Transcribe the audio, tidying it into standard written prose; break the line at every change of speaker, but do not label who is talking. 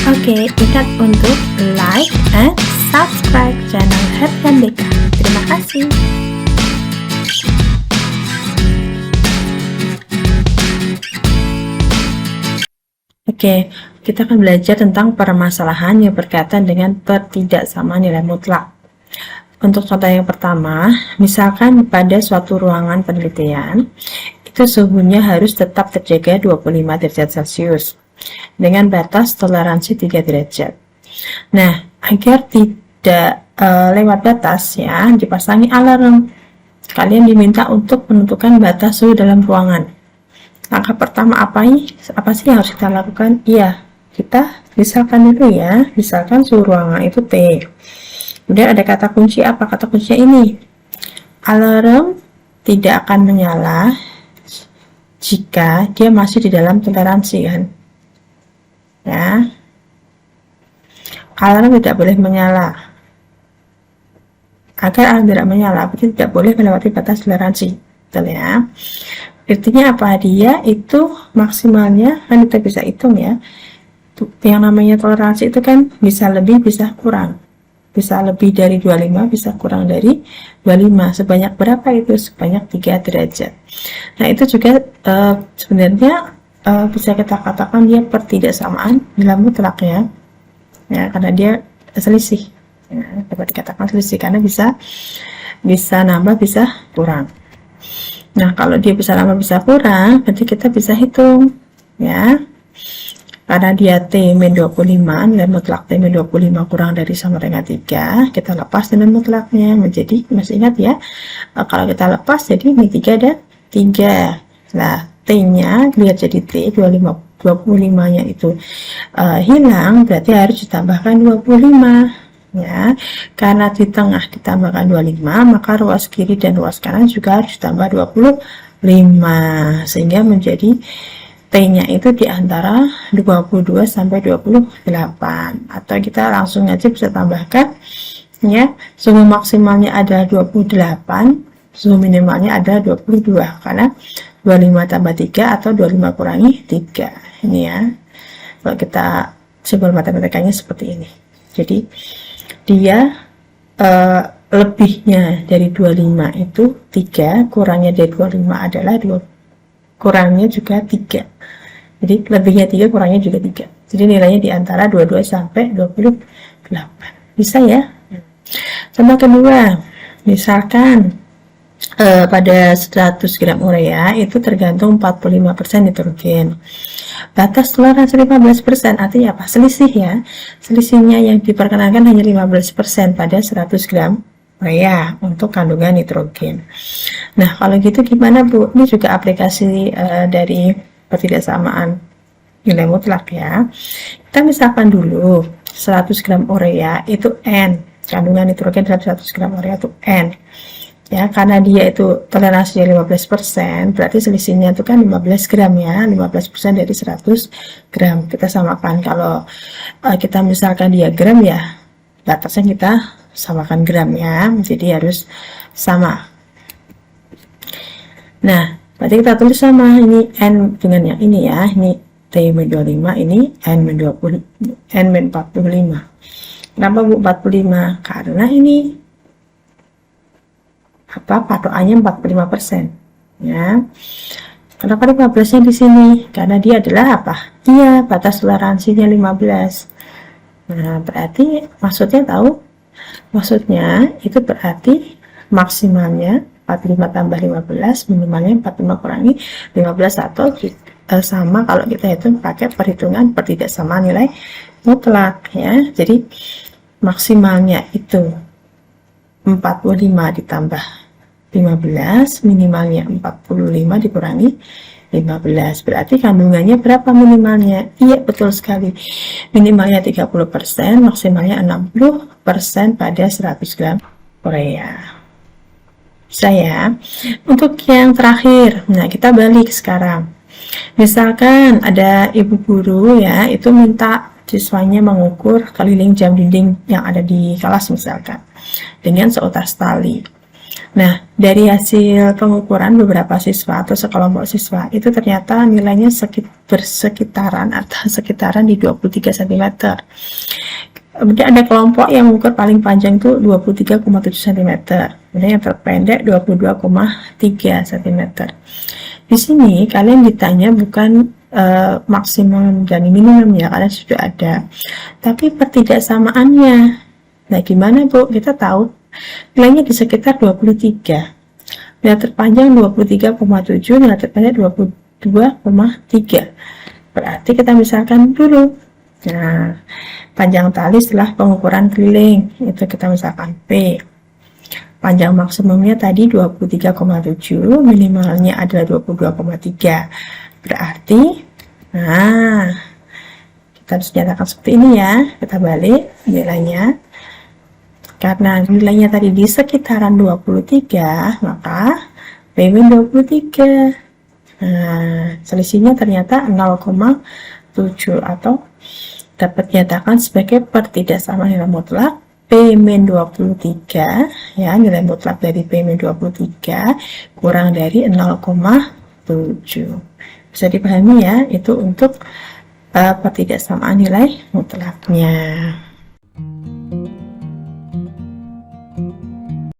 Oke, ingat untuk like and subscribe channel Herdian BK. Terima kasih. Oke, kita akan belajar tentang permasalahan yang berkaitan dengan pertidaksamaan nilai mutlak. Untuk contoh yang pertama, misalkan pada suatu ruangan penelitian, itu suhunya harus tetap terjaga 25 derajat Celcius dengan batas toleransi 3 derajat. Nah, agar tidak lewat batas ya, dipasangi alarm. Kalian diminta untuk menentukan batas suhu dalam ruangan. Langkah pertama apa sih yang harus kita lakukan? Iya, kita misalkan dulu ya, misalkan suhu ruangan itu T. Kemudian ada kata kunci apa? Kata kuncinya ini. Alarm tidak akan menyala jika dia masih di dalam toleransi kan. Ya. Alarm tidak boleh menyala. Agar alarm tidak menyala, berarti tidak boleh melewati batas toleransi. Betul ya. Artinya apa? Dia itu maksimalnya kan kita bisa hitung ya. Yang namanya toleransi itu kan bisa lebih bisa kurang. Bisa lebih dari 25, bisa kurang dari 25. Sebanyak berapa itu? Sebanyak 3 derajat. Nah, itu juga sebenarnya bisa kita katakan dia pertidaksamaan nilai mutlak ya. Ya, karena dia selisih. Ya, dapat dikatakan selisih karena bisa nambah, bisa kurang. Nah, kalau dia bisa nambah bisa kurang, berarti kita bisa hitung ya. Karena dia T-25, nilai mutlak T-25 kurang dari sama dengan 3, kita lepas nilai mutlaknya menjadi, masih ingat ya, kalau kita lepas jadi ini 3 dan 3. Nah, T-nya lihat jadi T, 25-nya itu hilang, berarti harus ditambahkan 25. Ya, karena di tengah ditambahkan 25, maka ruas kiri dan ruas kanan juga harus ditambah 25 sehingga menjadi T-nya itu di antara 22 sampai 28. Atau kita langsung aja bisa tambahkan ya, suhu maksimalnya ada 28, suhu minimalnya ada 22 karena 25 tambah 3 atau 25 kurangi 3. Ini ya. Kalau kita simbol matematikanya seperti ini. Jadi dia lebihnya dari 25 itu 3, kurangnya dari 25 adalah 2, kurangnya juga 3. Jadi lebihnya 3, kurangnya juga 3. Jadi nilainya di antara 22 sampai 28. Bisa ya? Contoh kedua, misalkan pada 100 gram urea itu tergantung 45% nitrogen. Batas toleransi 15%, artinya apa? Selisih ya. Selisihnya yang diperkenankan hanya 15% pada 100 gram urea untuk kandungan nitrogen. Nah, kalau gitu gimana Bu? Ini juga aplikasi dari pertidaksamaan nilai mutlak ya. Kita misalkan dulu 100 gram urea itu N. Kandungan nitrogen dalam 100 gram urea itu N. Ya, karena dia itu toleransinya 15%, berarti selisihnya itu kan 15 gram ya, 15% dari 100 gram. Kita samakan, kalau kita misalkan dia gram ya, batasnya kita samakan gram ya, jadi harus sama. Nah, berarti kita tulis sama, ini N dengan yang ini ya, ini T-25, ini N-45. Kenapa Bu 45? Karena ini patokannya 45% ya. Kenapa 15-nya di sini? Karena dia adalah apa? Iya, batas toleransinya 15. Nah, berarti maksudnya tahu? Maksudnya itu berarti maksimalnya 45 tambah 15, minimalnya 45 kurangi 15, atau sama kalau kita hitung pakai perhitungan pertidaksamaan nilai mutlak ya. Jadi maksimalnya itu 45 ditambah 15, minimalnya 45 dikurangi 15, berarti kandungannya berapa minimalnya? Iya, betul sekali, minimalnya 30%, maksimalnya 60% pada 100 gram urea. Bisa ya. Untuk yang terakhir, nah kita balik sekarang. Misalkan ada ibu guru ya, itu minta siswanya mengukur keliling jam dinding yang ada di kelas misalkan dengan seutas tali. Nah, dari hasil pengukuran beberapa siswa atau sekelompok siswa itu ternyata nilainya bersekitaran atau sekitaran di 23 cm. Kemudian ada kelompok yang mengukur paling panjang itu 23,7 cm, kemudian yang terpendek 22,3 cm. Di sini kalian ditanya bukan maksimum dan minimum ya, kalian sudah ada, tapi pertidaksamaannya. Nah, gimana Bu? Kita tahu nilainya di sekitar 23. Nilai terpanjang 23,7, nilai terpendek 22,3. Berarti kita misalkan dulu. Nah, panjang tali setelah pengukuran keliling itu kita misalkan P. Panjang maksimumnya tadi 23,7, minimalnya adalah 22,3. Berarti, nah, kita harus nyatakan seperti ini ya. Kita balik nilainya. Karena nilainya tadi di sekitaran 23, maka P-min 23. Nah, selisihnya ternyata 0,7 atau dapat dinyatakan sebagai pertidaksamaan nilai mutlak P-23 ya, nilai mutlak dari P-23 kurang dari 0,7. Bisa dipahami ya, itu untuk pertidaksamaan nilai mutlaknya.